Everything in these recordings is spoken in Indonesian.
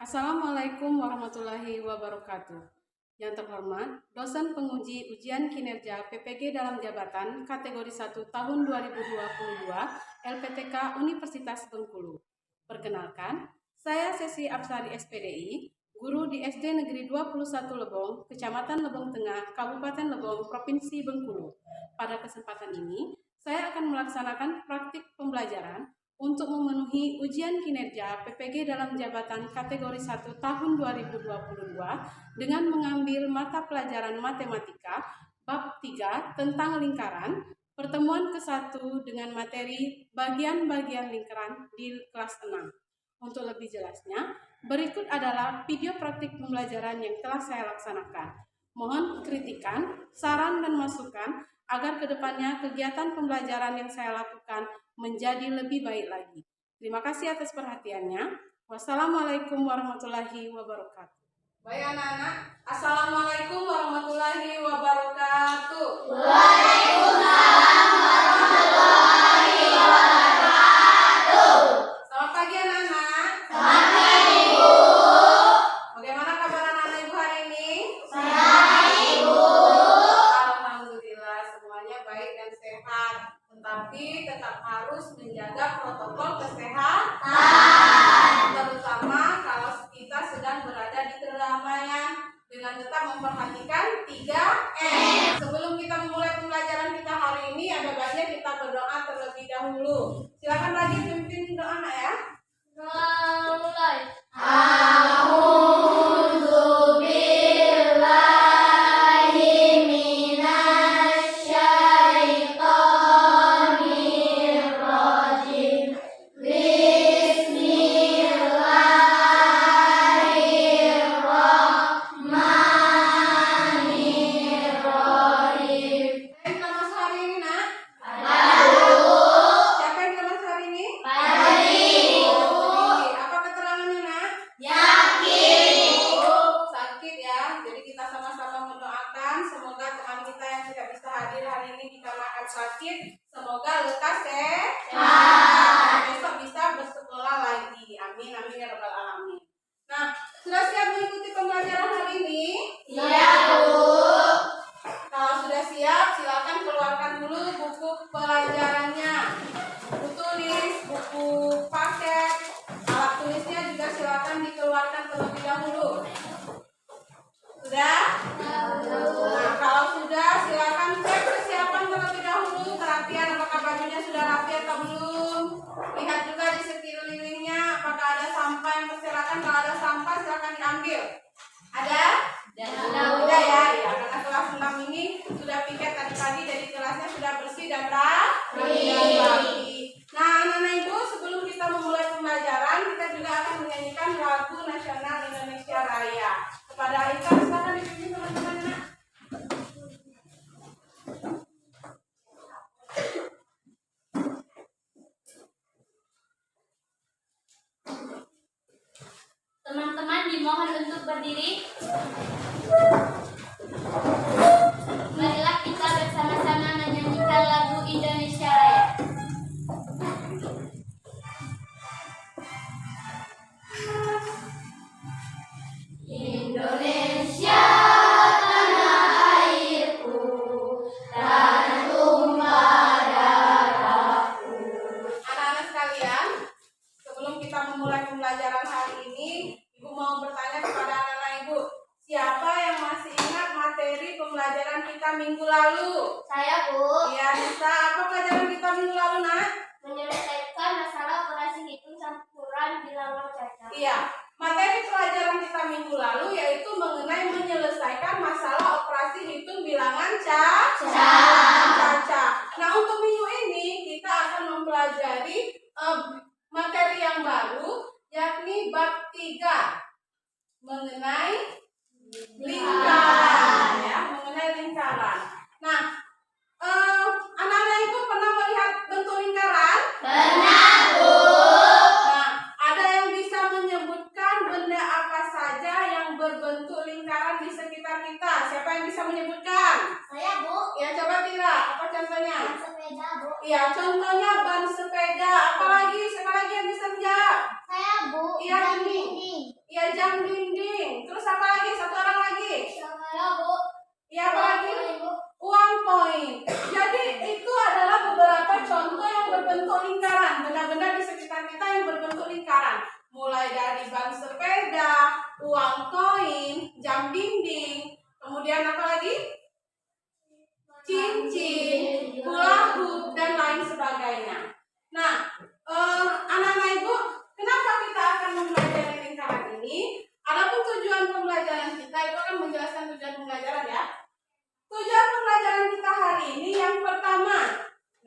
Assalamualaikum warahmatullahi wabarakatuh. Yang terhormat, dosen penguji ujian kinerja PPG dalam jabatan kategori 1 tahun 2022 LPTK Universitas Bengkulu. Perkenalkan, saya Sesi Absari SPDI, guru di SD Negeri 21 Lebong, Kecamatan Lebong Tengah, Kabupaten Lebong, Provinsi Bengkulu. Pada kesempatan ini, saya akan melaksanakan praktik pembelajaran untuk memenuhi ujian kinerja PPG dalam jabatan kategori 1 tahun 2022 dengan mengambil mata pelajaran matematika bab 3 tentang lingkaran, pertemuan ke-1 dengan materi bagian-bagian lingkaran di kelas 6. Untuk lebih jelasnya, berikut adalah video praktik pembelajaran yang telah saya laksanakan. Mohon kritikan, saran, dan masukan agar kedepannya kegiatan pembelajaran yang saya lakukan menjadi lebih baik lagi. Terima kasih atas perhatiannya. Wassalamualaikum warahmatullahi wabarakatuh. Baik anak-anak, Assalamualaikum warahmatullahi wabarakatuh. Waalaikumsalam warahmatullahi wabarakatuh. Selamat pagi anak-anak. Selamat pagi, Ibu. Bagaimana kabar anak-anak Ibu hari ini? Baik, Ibu. Alhamdulillah semuanya baik dan sehat. Tetapi tetap harus menjaga protokol kesehatan, terutama kalau kita sedang berada di keramaian, dengan tetap memperhatikan 3M. Sebelum kita memulai pembelajaran kita hari ini, ada baiknya kita berdoa terlebih dahulu. Silakan lagi pimpin doa anak ya. Mulai. Kita masuk hari ini nak. Siapa yang kita masuk hari ini? Apa keterangannya nak? Sakit ya. Jadi kita sama-sama mendoakan semoga teman kita yang tidak bisa hadir hari ini dikarenakan sakit, semoga lekas sehat. Besok bisa bersekolah lagi. Amin amin ya rabbal alamin. Nah, sudah siap mengikuti pembelajaran hari ini? Kalau sudah siap, silakan keluarkan dulu buku pelajarannya. Buku tulis, buku paket, alat tulisnya juga silakan dikeluarkan terlebih dahulu. Sudah? Nah, kalau sudah, silakan cek kesiapan terlebih dahulu. Perhatian apakah bajunya sudah rapi atau belum. Lihat juga di sekelilingnya apakah ada sampah yang berserakan. Kalau ada sampah, silakan diambil. Ada? Udah ya, karena kelas 6 ini sudah piket tadi pagi, jadi kelasnya sudah bersih dan rapi. Nah, anak-anak Ibu, sebelum kita memulai pembelajaran, kita juga akan menyanyikan lagu nasional Indonesia Raya. Kepada Aika, silakan dipimpin teman-teman. Teman-teman dimohon untuk berdiri. Marilah kita bersama-sama menyanyikan lagu Indonesia Raya. Indonesia tanah airku, tanah tumpah darahku. Anak-anak sekalian, sebelum kita memulai pembelajaran hari ini, Ibu mau bertanya kepada anak-anak Ibu, siapa yang masih ingat materi pembelajaran kita minggu lalu? Saya, Bu, Iya, Nisa. Apa pelajaran kita minggu lalu, nak? menyelesaikan masalah operasi hitung campuran bilangan cacat. Iya, materi pelajaran kita minggu lalu yaitu mengenai menyelesaikan masalah operasi hitung bilangan caca. Nah, untuk minggu ini kita akan mempelajari materi yang baru, yakni bab 3 mengenai lingkaran, ya, mengenai lingkaran. Nah, anak-anak Ibu pernah melihat bentuk lingkaran? Benar, Bu. Nah, ada yang bisa menyebutkan benda apa saja yang berbentuk lingkaran di sekitar kita? Siapa yang bisa menyebutkan? Saya, Bu. Ya, coba Tira, apa contohnya? Ban sepeda, Bu. Iya, contohnya ban sepeda. Apa lagi? Sekali lagi yang bisa menjawab. Saya, Bu. Iya, Jam ini. dinding. Iya, jam dinding. Terus apa lagi? Satu orang lagi. Saya, Bu. Iya, apa lagi? Bu. Uang koin. Jadi itu adalah beberapa contoh yang berbentuk lingkaran. Benda-benda di sekitar kita yang berbentuk lingkaran. Mulai dari ban sepeda, uang koin, jam dinding. Kemudian apa lagi? Cincin, hula hoop, dan lain sebagainya. Nah, anak-anak ibu, kenapa kita akan mempelajari lingkaran ini? Adapun tujuan pembelajaran kita itu akan menjelaskan tujuan pembelajaran ya. Tujuan pembelajaran kita hari ini yang pertama,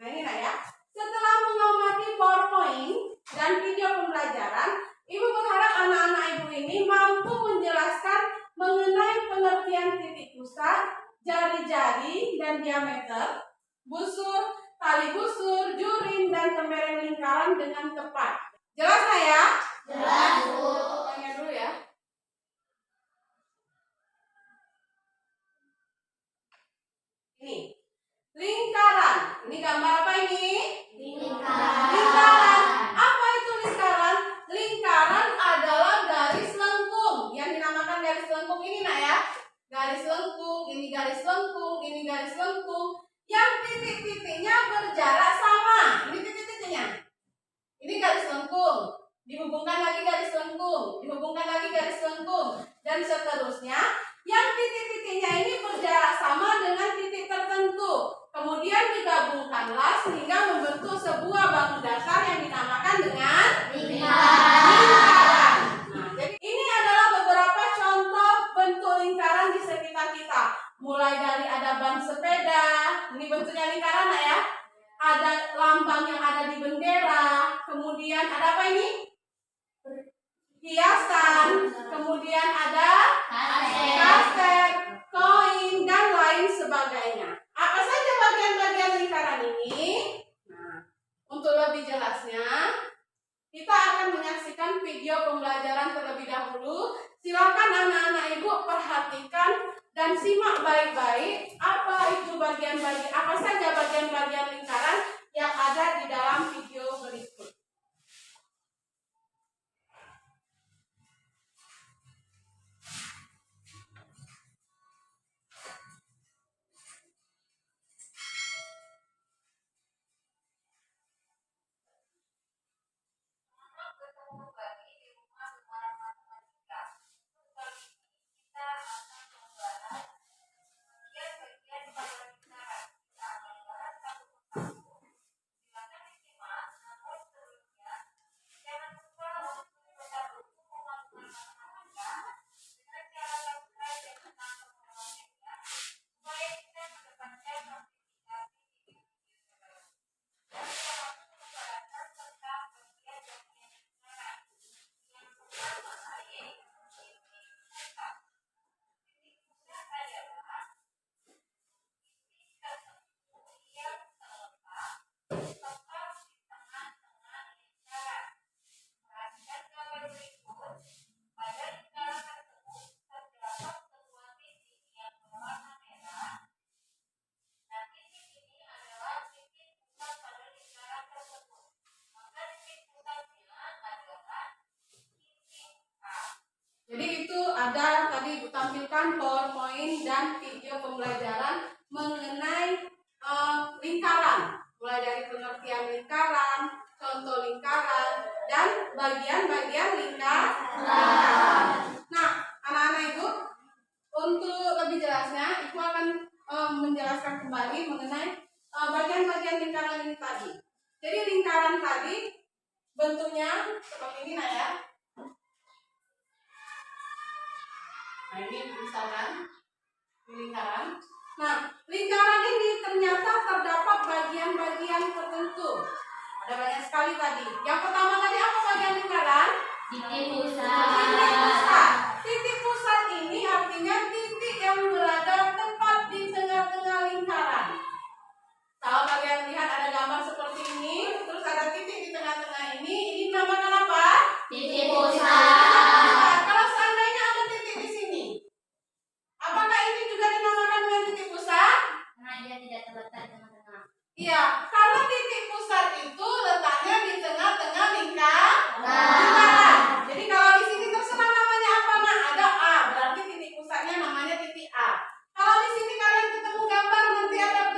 nah ini ya. Setelah mengamati PowerPoint dan video pembelajaran, ibu berharap anak-anak ibu ini mampu menjelaskan mengenai pengertian titik pusat, jari-jari dan diameter, busur, tali busur, jurin, dan tembereng lingkaran dengan tepat. Jelas nggak ya? Jelas, Bu. Tanya dulu ya. Ini lingkaran. Ini gambar apa ini? Lingkaran. Lingkaran. Apa itu lingkaran? Lingkaran adalah garis lengkung yang dinamakan garis lengkung ini nak ya. Garis lengkung, ini garis lengkung, ini garis lengkung. Yang titik-titiknya berjarak sama. Ini titik-titiknya. Ini garis lengkung. Dihubungkan lagi garis lengkung, dihubungkan lagi garis lengkung, dan seterusnya. Yang titik-titiknya ini berjarak sama dengan titik tertentu. Kemudian digabungkanlah sehingga membentuk sebuah bangun dasar yang dinamakan dengan lingkaran. Nah, jadi ini adalah beberapa contoh bentuk lingkaran di sekitar kita. Mulai dari ada ban sepeda, ini bentuknya lingkaran ya. Ada lambang yang ada di bendera. Kemudian ada apa ini? Hiasan. Kemudian ada kaset, koin, dan lain sebagainya. Apa saja bagian-bagian lingkaran ini? Nah, untuk lebih jelasnya, kita akan menyaksikan video pembelajaran terlebih dahulu. Silakan anak-anak ibu perhatikan dan simak baik-baik apa saja bagian-bagian lingkaran yang ada di dalam video berikut. Jadi itu ada tadi Ibu tampilkan PowerPoint dan video pembelajaran mengenai lingkaran. Mulai dari pengertian lingkaran, contoh lingkaran, dan bagian-bagian lingkaran. Nah, anak-anak Ibu, untuk lebih jelasnya, Ibu akan menjelaskan kembali mengenai bagian-bagian lingkaran ini tadi. Jadi lingkaran tadi bentuknya seperti ini nah ya. Nah ini misalkan lingkaran. Nah lingkaran ini ternyata terdapat bagian-bagian tertentu. Ada banyak sekali tadi. Yang pertama tadi apa bagian lingkaran? Titik pusat. Titik pusat. Titik pusat ini artinya titik yang berada tepat di tengah-tengah lingkaran. Kalau kalian lihat ada gambar seperti ini, terus ada titik di tengah-tengah ini dinamakan apa? Titik pusat. Kalau seandainya ada titik di sini, apakah ini juga dinamakan Iya, karena titik pusat itu letaknya di tengah-tengah lingkaran. Jadi kalau di sini terserah namanya apa, nah ada A, berarti titik pusatnya namanya titik A. Kalau di sini kalian ketemu gambar nanti ada B,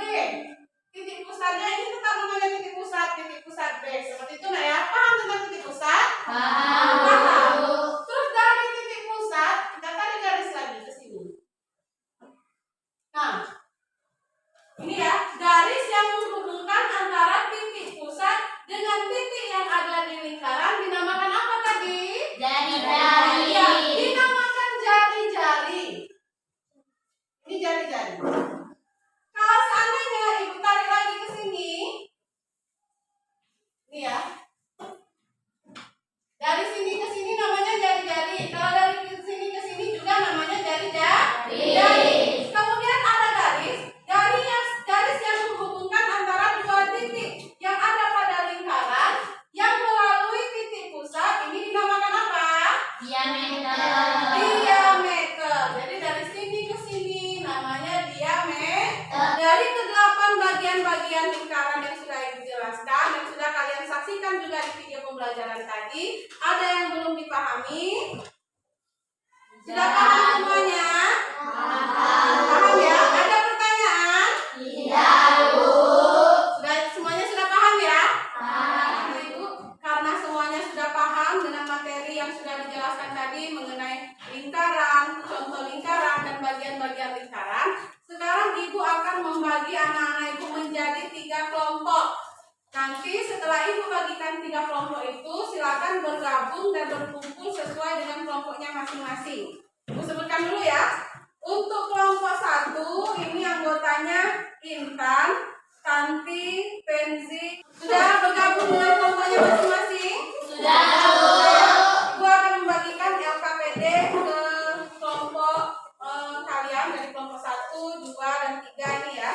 titik pusatnya ini tetap namanya titik pusat B. Seperti itu nah ya, paham tentang titik pusat? Paham. Terus dari titik pusat kita tarik garis lagi ke sini. Nah, ini ya, garis yang menghubungkan antara titik pusat dengan titik yang ada di lingkaran dinamakan apa tadi? Jari-jari. Ya, dinamakan jari-jari. Ini jari-jari. Kalau seandainya ibu tarik lagi ke sini, ini ya. Dari sini ke sini namanya jari-jari. Kalau dari sini ke sini juga namanya jari-jari. Kemudian ada garis yang menghubungkan antara dua titik yang ada pada lingkaran yang melalui titik pusat. Ini dinamakan apa? Diameter. Jadi dari sini ke sini namanya diameter. Dari ke-8 bagian-bagian lingkaran yang sudah ibu jelaskan dan sudah kalian saksikan juga di video pembelajaran tadi, ada yang belum dipahami? Sudah paham semuanya? Paham ya? Ada pertanyaan? Semuanya sudah paham ya? Nah, Ibu, karena semuanya sudah paham dengan materi yang sudah dijelaskan tadi mengenai lingkaran, contoh lingkaran dan bagian-bagian lingkaran, sekarang Ibu akan membagi anak-anak Ibu menjadi 3 kelompok. Nanti setelah Ibu bagikan 3 kelompok itu, silakan bergabung dan berkumpul sesuai dengan kelompoknya masing-masing. Ibu sebutkan dulu ya. Untuk kelompok 1, ini anggotanya Intan, Tanti, Penzi. Sudah bergabung dengan kelompoknya masing-masing? Sudah. Ibu akan membagikan LKPD ke kelompok kalian dari kelompok 1, 2, dan 3 ini ya.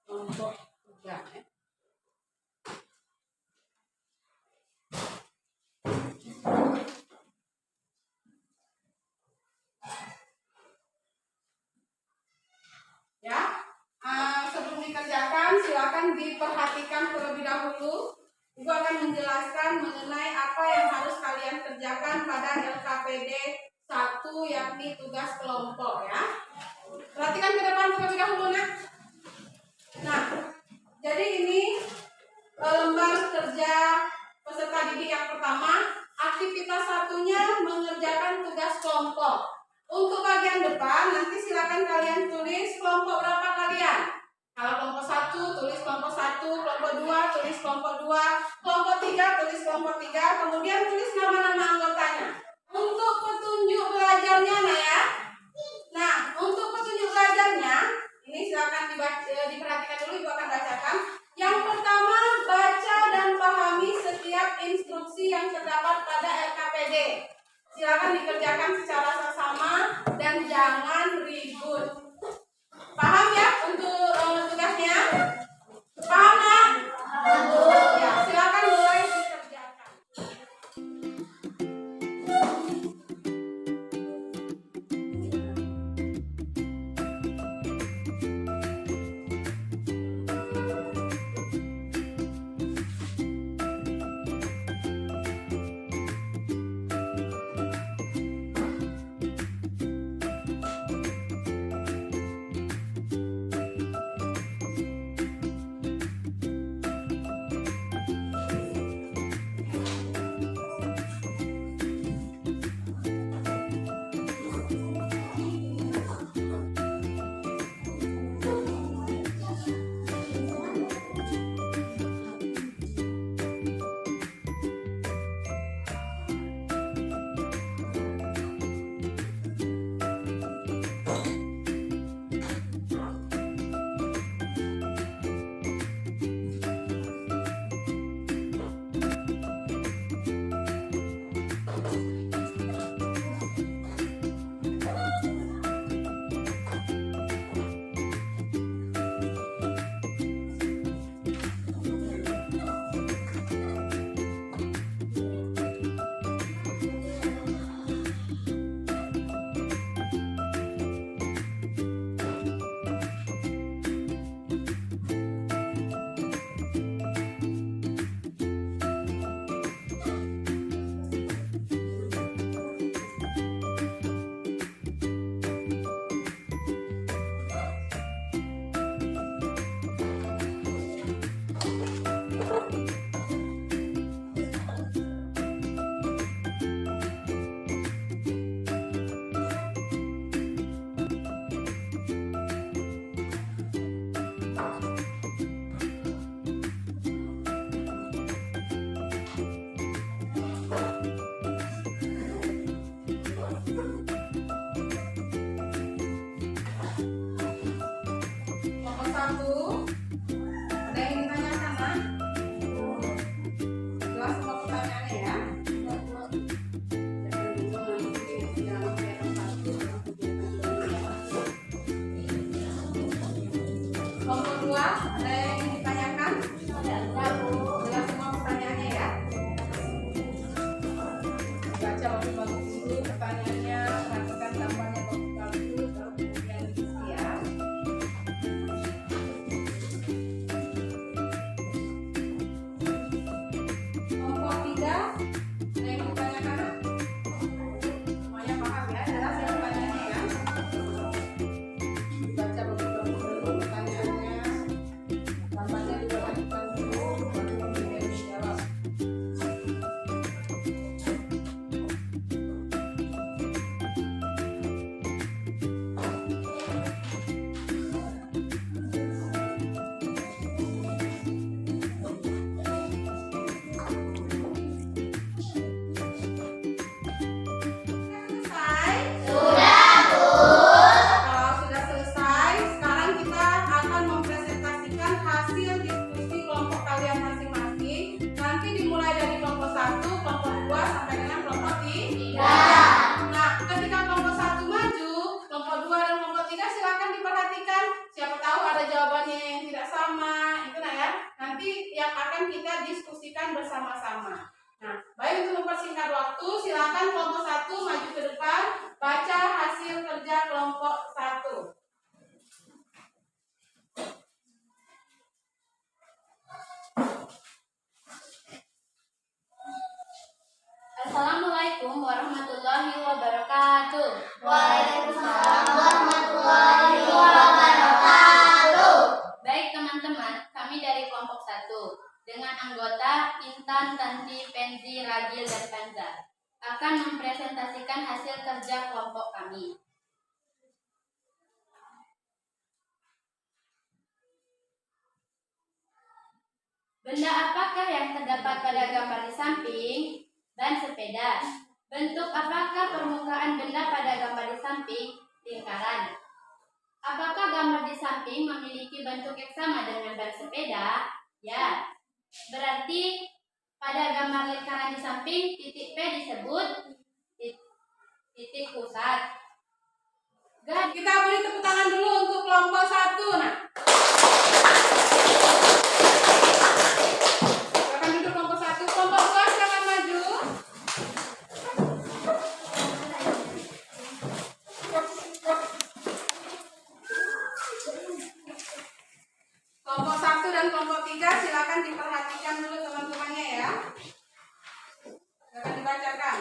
Kelompok 3 ya. Sebelum dikerjakan silakan diperhatikan terlebih dahulu. Ibu akan menjelaskan mengenai apa yang harus kalian kerjakan pada LKPD 1, yakni tugas kelompok ya. Perhatikan ke depan terlebih dahulu nak. Nah, jadi ini lembar kerja peserta didik yang pertama. Aktivitas satunya mengerjakan tugas kelompok. Untuk bagian depan nanti silakan kalian tulis kelompok berapa kalian. Kalau kelompok 1 tulis kelompok 1, kelompok 2 tulis kelompok 2, kelompok 3 tulis kelompok 3, kemudian tulis nama-nama anggotanya. Untuk petunjuk belajarnya nah ya. Nah, untuk petunjuk belajarnya ini silakan diperhatikan dulu, Ibu akan bacakan. Yang pertama, baca dan pahami setiap instruksi yang terdapat pada LKPD. Silakan dikerjakan secara seksama dan jangan ribut. Paham ya untuk tugasnya? Paham nggak? Ya, silakan mulai dikerjakan. Ada yang ingin ditanyakan? Jelas semua pertanyaannya ya? Baca bagus-bagus dulu pertanyaannya, perhatikan gambarnya bagus-bagus, baru kemudian diisi ya. Kelompok 3, ada yang ditanyakan? Semuanya paham ya? Jelas ya pertanyaannya ya? Baca bagus-bagus dulu pertanyaannya, gambarnya diperhatikan dulu, baru kemudian dijawab. Kalau sudah selesai, sekarang kita akan mempresentasikan hasil diskusi kelompok kalian masing-masing. Nanti dimulai dari kelompok 1, kelompok 2 sampai dengan kelompok 3. Nah, ketika kelompok 1 maju, kelompok 2 dan kelompok 3 silakan diperhatikan. Siapa tahu ada jawabannya yang tidak sama, itu nah ya. Nanti yang akan kita diskusikan bersama-sama. Nah, baik untuk mempersingkat waktu, silakan kelompok 1 maju ke depan, baca hasil kerja kelompok 1. Assalamualaikum warahmatullahi wabarakatuh. Waalaikumsalam warahmatullahi wabarakatuh. Baik teman-teman, kami dari kelompok 1 dengan anggota Intan, Tanti, Penzi, Ragil, dan Panza akan mempresentasikan hasil kerja kelompok kami. Benda apakah yang terdapat pada gambar di samping? Ban sepeda. Bentuk apakah permukaan benda pada gambar di samping? Lingkaran. Apakah gambar di samping memiliki bentuk yang sama dengan ban sepeda? Ya. Berarti pada gambar lingkaran di samping titik P disebut titik pusat. Kita beri tepuk tangan dulu untuk kelompok 1. Nah, silakan duduk kelompok 1. Kelompok 2 silakan maju. Kelompok 1 dan kelompok 3 silakan diperhatikan dulu teman-temannya ya. Silakan dibacakan.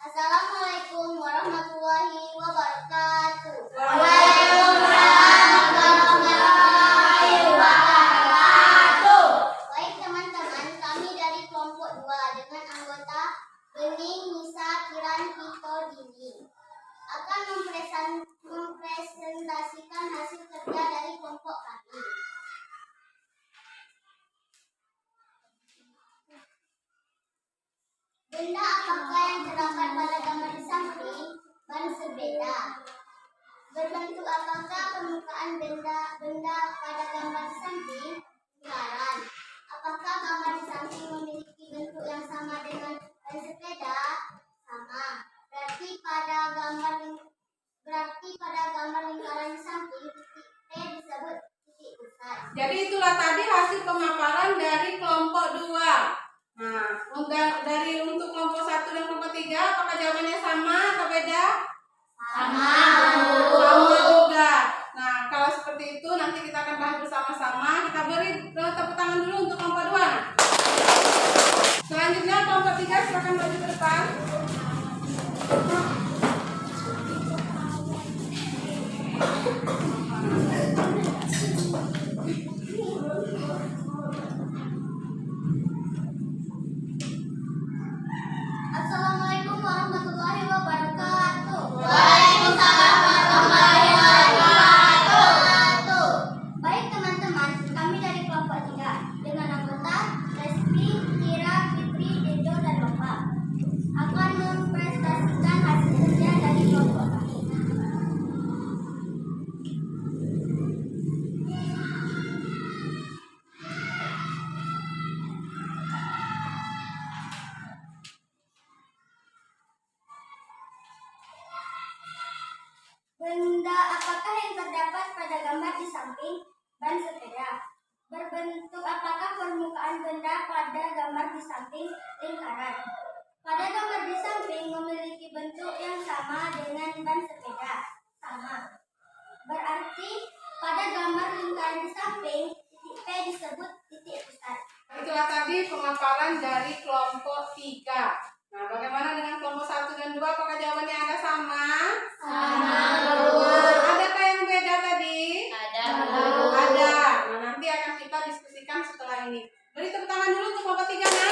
Assalamualaikum warahmatullahi wabarakatuh. Waalaikumsalam warahmatullahi wabarakatuh. Baik teman-teman, kami dari kelompok 2 dengan anggota Bening, Nisa, Kiran, Tito, Dini akan mempresentasikan hasil kerja dari kelompok kami. Benda apakah yang terdapat pada gambar di samping? Ban sepeda. Berbentuk apakah permukaan benda pada gambar di samping? Lingkaran. Apakah gambar di samping memiliki bentuk yang sama dengan ban sepeda? Sama. Berarti pada gambar lingkaran di samping titik P disebut titik pusat. Jadi itulah tadi hasil pemaparan dari kelompok 2. Nah, untuk kelompok 1 dan kelompok 3, apakah jawabannya sama atau beda? Sama. Sama juga. Nah, kalau seperti itu nanti kita akan bahas bersama-sama. Kita beri tepuk tangan dulu untuk kelompok 2. Nah, selanjutnya kelompok 3 silakan maju ke depan. Assalamualaikum warahmatullahi wabarakatuh. Waalaikumsalam warahmatullahi wabarakatuh. Baik teman-teman, kami dari kelompok 3 dengan anggota Resti, Kira, Fitri, Dedo, dan Lopa akan mempresentasikan hasil kerja dari kelompok kami. pada gambar di samping ban sepeda? Berbentuk apakah permukaan benda pada gambar di samping lingkaran? Pada gambar di samping memiliki bentuk yang sama dengan ban sepeda. Sama. Berarti pada gambar lingkaran di samping, titik P disebut titik pusat. Itulah tadi pemaparan dari kelompok 3. Nah, bagaimana dengan kelompok 1 dan 2? Apakah jawabannya ada sama? Sama. Adakah yang beda tadi? Ada. Ada. Nah, nanti akan kita diskusikan setelah ini. Beri tepuk tangan dulu untuk kelompok 3, nah.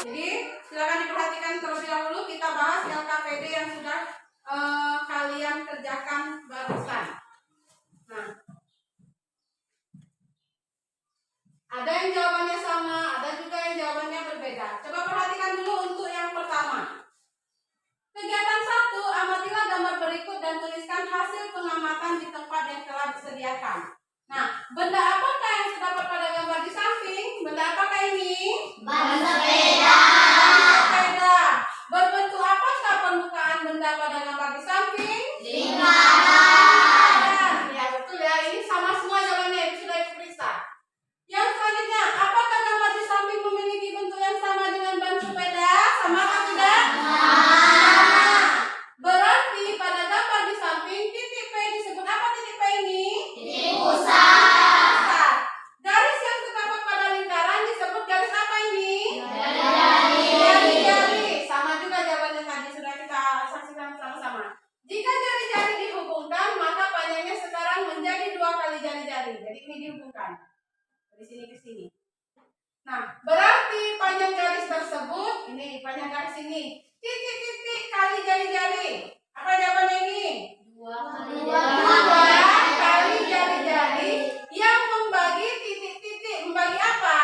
Jadi, silakan diperhatikan terlebih dahulu. Kita bahas LKPD yang sudah kalian kerjakan barusan. Nah, ada yang jawabannya sama, ada juga yang jawabannya berbeda. Coba perhatikan dulu untuk yang pertama. Kegiatan 1, amatilah gambar berikut dan tuliskan hasil pengamatan di tempat yang telah disediakan. Nah, benda apakah yang terdapat pada gambar di samping? Benda apakah ini? Ban sepeda. Ban sepeda. Berbentuk apakah permukaan benda pada gambar di samping? Lingkaran. Ya, betul ya. Ini sama semua jawabannya, itu sudah diperiksa. Yang selanjutnya, apakah gambar di samping memiliki bentuk yang sama dengan ban sepeda? Sama atau tidak? Sama. Berarti pada gambar di samping titik P disebut apa titik P ini? Titik pusat. Garis yang terdapat pada lingkaran disebut garis apa ini? Jari-jari. Jari-jari. Sama juga jawabannya tadi sudah kita saksikan sama-sama. Jika jari-jari dihubungkan, maka panjangnya sekarang menjadi 2 kali jari-jari. Jadi ini dihubungkan dari sini ke sini. Nah, berarti panjang garis tersebut, ini panjang garis ini, titik-titik kali jari-jari. Apa jawabannya ini? 2 Dua kali jari-jari yang membagi titik-titik. Membagi apa?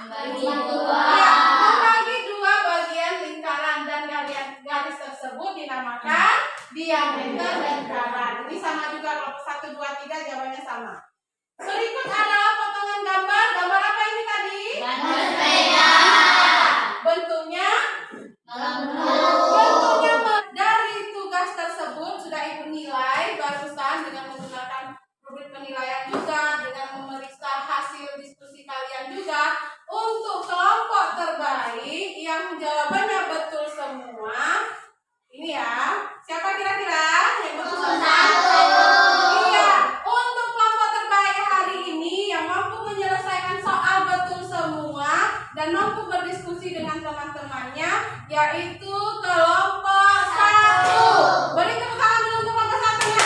Membagi Ya, 2. membagi 2 bagian lingkaran dan garis tersebut dinamakan diameter lingkaran. Ini sama juga kalau 1, 2, 3 jawabannya sama. Berikut adalah potongan gambar. Gambar apa ini tadi? Ban sepeda. Bentuknya dari tugas tersebut sudah ibu nilai barusan dengan menggunakan rubrik penilaian juga, dengan memeriksa hasil diskusi kalian juga. Untuk kelompok terbaik yang jawabannya betul semua, ini ya, siapa kira-kira yang betul semua? Iya, untuk kelompok terbaik hari ini yang mampu menyelesaikan soal betul semua dan mampu berdiskusi dengan teman-temannya, yaitu kelompok 1. Beri tepuk tangan dulu untuk kelompok 1-nya.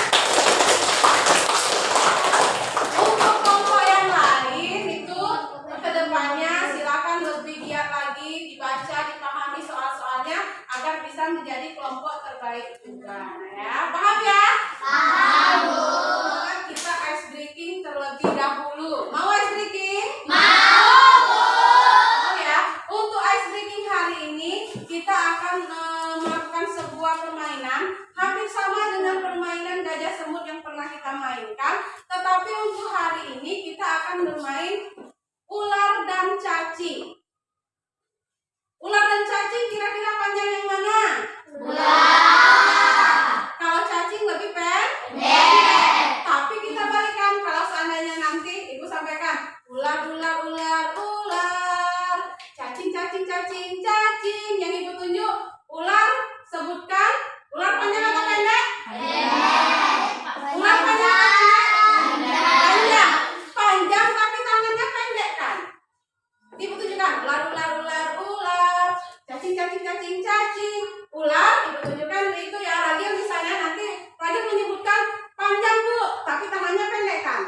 Untuk kelompok yang lain itu kedepannya silakan lebih giat lagi dibaca, dipahami soal-soalnya agar bisa menjadi kelompok terbaik juga. Nah, ya, paham ya? Paham, Bu. Sekarang kita ice breaking terlebih dahulu. Mau ice breaking? Mau. Oh ya, untuk ice breaking hari ini kita akan melakukan sebuah permainan hampir sama dengan permainan gajah semut yang pernah kita mainkan, tetapi untuk hari ini kita akan bermain ular dan cacing. Ular dan cacing kira-kira panjang yang mana? Kalau cacing lebih pendek. Tapi kita balikan, kalau seandainya nanti ibu sampaikan ular, ular, ular, ular, cacing, cacing, cacing, cacing, yang ibu tunjuk ular, sebutkan ular panjang atau pendek? Ular panjang atau pendek? Panjang. Panjang tapi tangannya pendek kan? Ibu tunjukkan ular, ular, ular, ular, cacing, cacing, cacing, cacing, ular. Ibu tunjukkan itu ya, radio misalnya nanti radio menyebutkan panjang Bu, tapi tangannya pendek kan?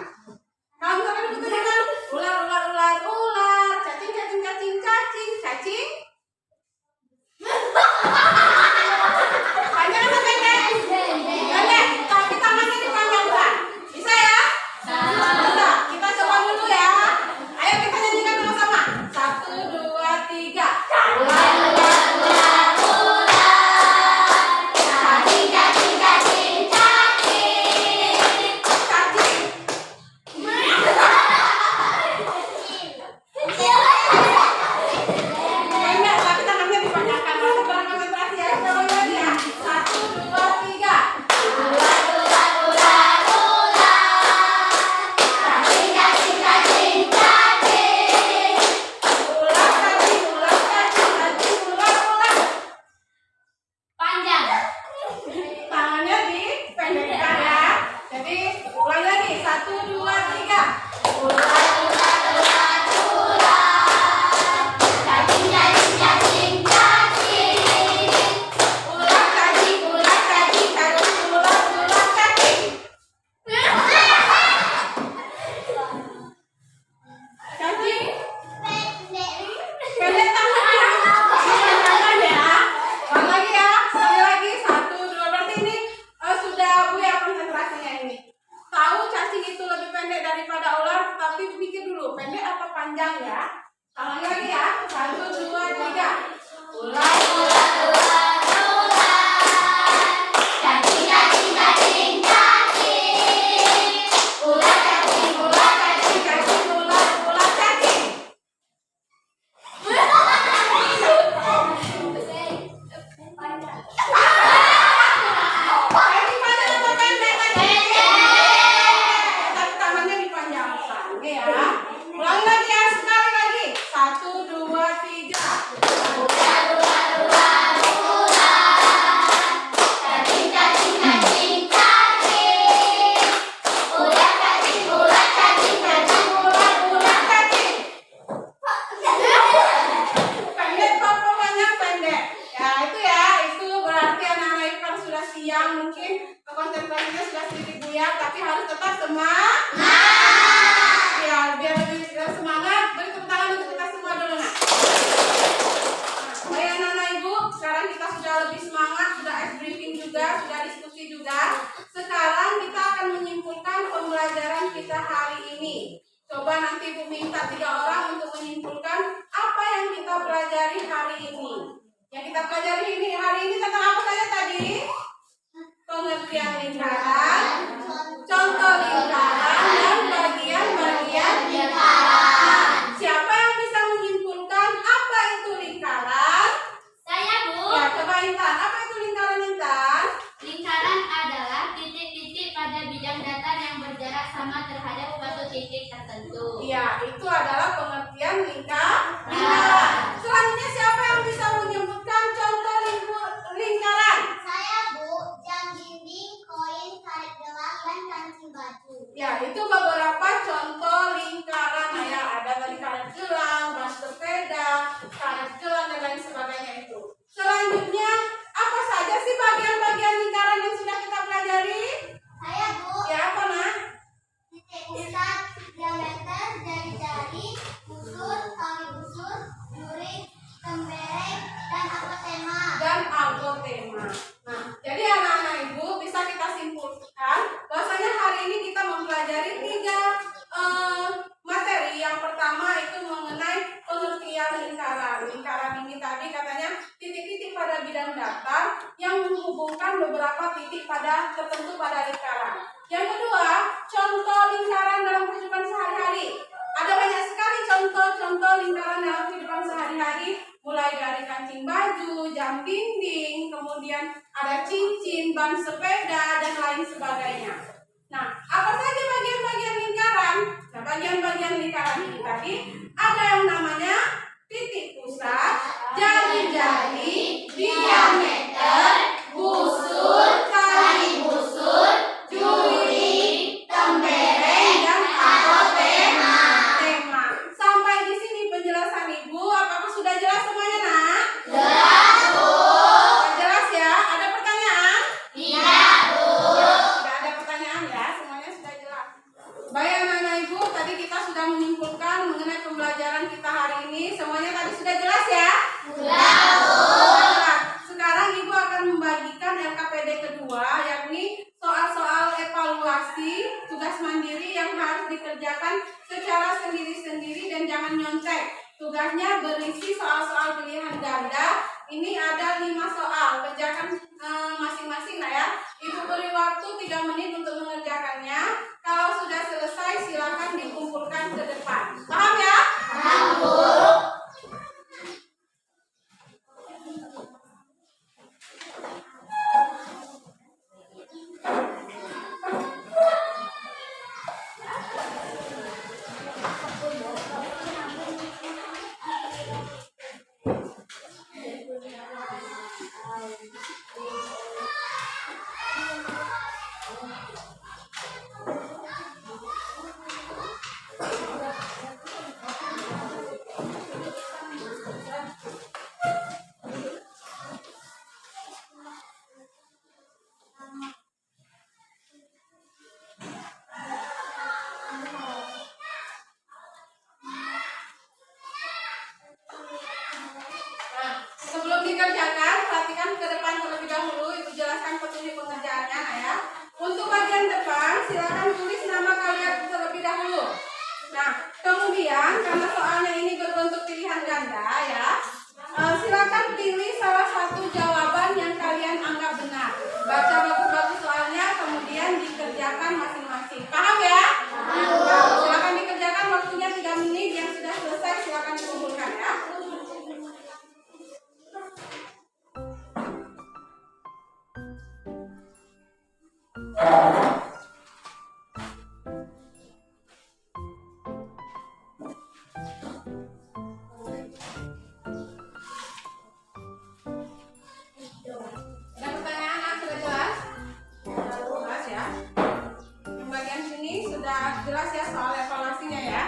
Kalau misalkan ibu tunjukkan ular, ular, ular, ular, cacing, cacing, cacing, cacing, cacing, panjang atau pendek? Pendek. ya, tapi harus tetap semangat. Ya, biar lebih semangat, beri tepuk tangan untuk kita semua dulu, nak. Baik anak-anak ibu, sekarang kita sudah lebih semangat, sudah ice briefing juga, sudah diskusi juga. Sekarang kita akan menyimpulkan pembelajaran kita hari ini. Coba nanti ibu minta 3 orang untuk menyimpulkan apa yang kita pelajari hari ini. Yang kita pelajari hari ini tentang apa saja tadi? Pengertian lingkaran, contoh lingkaran, dan bagian-bagian lingkaran. Siapa yang bisa menyimpulkan apa itu lingkaran? Saya, Bu. Ya, coba Intan. Apa itu lingkaran, Intan? Lingkaran adalah titik-titik pada bidang datar yang berjarak sama terhadap suatu titik tertentu. Iya, itu adalah pengertian lingkaran. Selanjutnya siapa yang bisa menyebutkan contoh lingkaran? Saya, Bu. Jam dinding, koin, tarik gelang, dan kancing baju. Ya, itu beberapa contoh lingkaran. Ya, ada tadi karet gelang, ban sepeda, karet gelang, dan lain sebagainya itu. Selanjutnya, apa saja sih bagian-bagian lingkaran yang sudah kita pelajari? Saya, Bu. Ya, apa, Nak? Titik pusat, diameter, jari-jari, busur, tali busur, duri, tembereng, dan apotema. Dan algotema. Nah, jadi anak-anak ibu bisa kita simpulkan bahwasanya hari ini kita mempelajari 3 materi. Yang pertama itu mengenai pengertian lingkaran. Lingkaran ini tadi katanya titik-titik pada bidang datar yang menghubungkan beberapa titik pada tertentu pada lingkaran. Yang kedua, contoh lingkaran dalam kehidupan sehari-hari. Ada banyak sekali contoh-contoh lingkaran dalam kehidupan sehari-hari, mulai dari kancing baju, jam dinding, kemudian ada cincin, ban sepeda, dan lain sebagainya. Nah, apa saja bagian-bagian lingkaran? Nah, bagian-bagian lingkaran ini tadi ada yang namanya titik pusat, jari-jari, diameter, busur, tali busur, juri, tembereng, dan apotema. Sampai di sini penjelasan ibu, apakah sudah jelas semuanya, Nak? Jelas, Bu. Jelas ya? Ada pertanyaan? Tidak, Bu. Tidak ada pertanyaan ya, semuanya sudah jelas. Baik anak-anak ibu, tadi kita sudah menyimpulkan mengenai pembelajaran kita hari ini. Semuanya tadi sudah jelas ya? Sudah, Bu. Nah, sekarang ibu akan membagikan LKPD kedua, yakni soal-soal evaluasi tugas mandiri yang harus dikerjakan secara sendiri-sendiri dan jangan nyontek. Tugasnya berisi soal-soal pilihan ganda. Ini ada 5 soal, kerjakan masing-masing lah ya. Ibu beri waktu 3 menit untuk mengerjakannya. Kalau sudah selesai silakan dikumpulkan ke depan. Paham ya? Paham, Bu. Sebelum dikerjakan, perhatikan ke depan terlebih dahulu. Ibu jelaskan petunjuk pengerjaannya ya. Untuk bagian depan, silakan tulis nama kalian terlebih dahulu. Nah, kemudian karena soalnya ini berbentuk pilihan ganda ya, silakan pilih salah satu jawaban yang kalian anggap benar. Baca bagus-bagus soalnya, kemudian dikerjakan masing-masing. Paham ya? Paham. Silakan dikerjakan, waktunya 3 menit. Yang sudah selesai silakan dikumpulkan ya. Ada pertanyaan sudah jelas? Jelas ya. Yang bagian sini sudah jelas ya soal evaluasinya ya.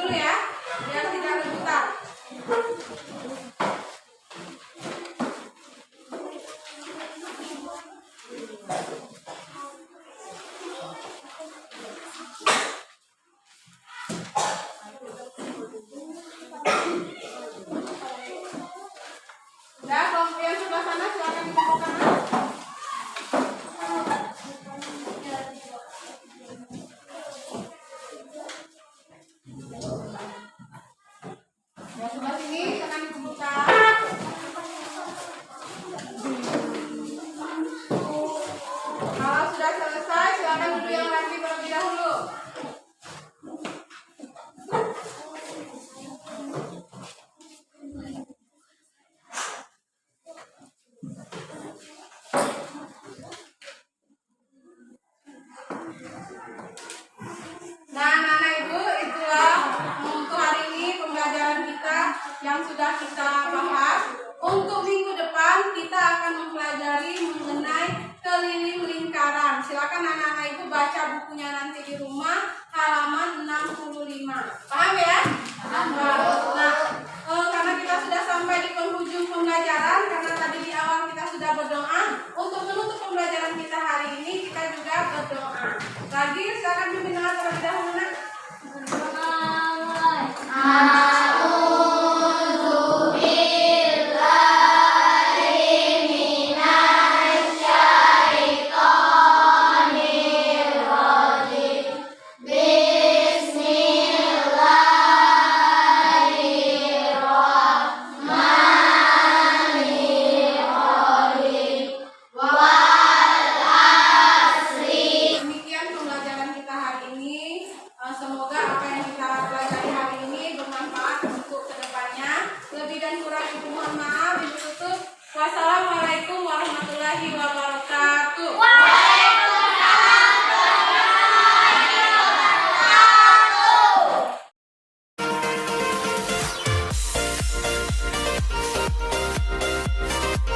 dulu ya, biar tidak rebutan. Ya, kelompok yang sebelah sana silakan dikumpulkan kanan. Yang sebelah sini silakan dikumpulkan. Kalau sudah selesai, silakan duduk yang rapi terlebih dahulu. Nah, anak-anak ibu, itulah untuk hari ini pembelajaran kita yang sudah kita bahas. Untuk minggu depan kita akan mempelajari mengenai keliling lingkaran. Silakan anak-anak ibu baca bukunya nanti di rumah halaman 65. Paham ya? Paham. Nah, karena kita sudah sampai di penghujung pembelajaran, karena tadi di awal kita sudah berdoa, untuk menutup pembelajaran kita hari ini kita juga berdoa. Lagi silakan pimpin doa terlebih dahulu. Amin.